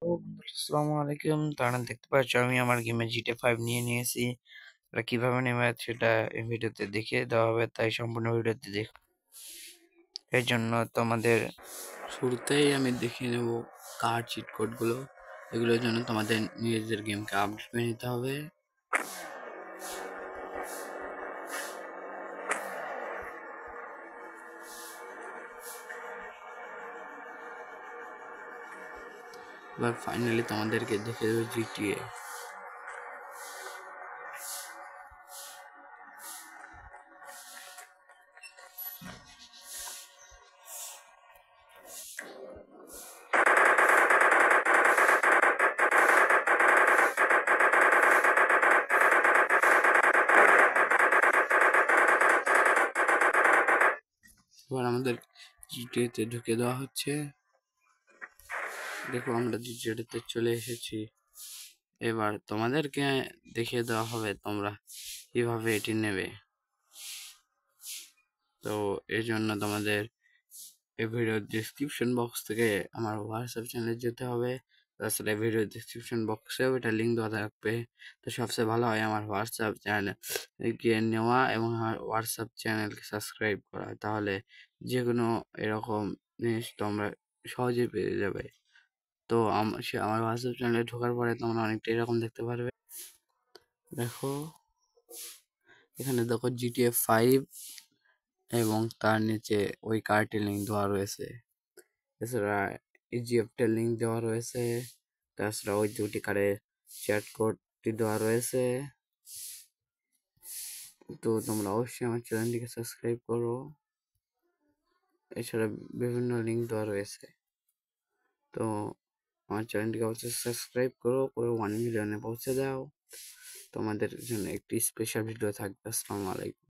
আসসালামু আলাইকুম। তারা দেখতে পাচ্ছ আমি আমার গেমে GTA 5 নিয়ে নিয়েছি। এটা কিভাবে নেবে সেটা এই ভিডিওতে দেখিয়ে দেওয়া হবে, তাই সম্পূর্ণ ভিডিওতে দেখো। এর জন্য তোমাদের শুরুতেই আমি দেখিয়ে নেব কার চিট কোডগুলো। এগুলোর জন্য তোমাদের নিজেদের গেমকে আপডেট করে নিতে হবে। এবার ফাইনালি তোমাদেরকে দেখে দেবো GTA। এবার আমাদের জিটিএতে ঢুকে দেওয়া হচ্ছে। দেখো আমরা জিটিএতে চলে এসেছি। এবার তোমাদেরকে দেখিয়ে দেওয়া হবে তোমরা কিভাবে এটি নেবে। তো এর জন্য তোমাদের এই ভিডিওর ডিসক্রিপশন বক্স থেকে আমার হোয়াটসঅ্যাপ চ্যানেলে যেতে হবে। তাছাড়া ভিডিওর ডিসক্রিপশন বক্সেও এটা লিঙ্ক দেওয়া থাকবে। তো সবচেয়ে ভালো হয় আমার হোয়াটসঅ্যাপ চ্যানেল গিয়ে নেওয়া এবং আমার হোয়াটসঅ্যাপ চ্যানেলকে সাবস্ক্রাইব করা, তাহলে যে কোনো এরকম জিনিস তোমরা সহজেই পেয়ে যাবে। তো আমার হোয়াটসঅ্যাপ চ্যানেলে ঢোকার পরে তোমরা অনেকটা এরকম দেখতে পারবে। দেখো এখানে দেখো GTA 5 এবং তার নিচে ওই কার্ডটির লিঙ্ক দেওয়া রয়েছে। এছাড়া ইজিএফটের লিঙ্ক দেওয়া রয়েছে। তাছাড়া ওই দুটি কার্ডের চ্যাট কোডটি দেওয়া রয়েছে। তো তোমরা অবশ্যই আমার চ্যানেলটিকে সাবস্ক্রাইব করো। এছাড়া বিভিন্ন লিঙ্ক দেওয়া রয়েছে। তো আমার চ্যানেলটিকে অবশ্যই সাবস্ক্রাইব করো, করে 1 মিলিয়নে পৌঁছে দাও। তোমাদের জন্য একটি স্পেশাল ভিডিও থাকবে। আসসালামু আলাইকুম।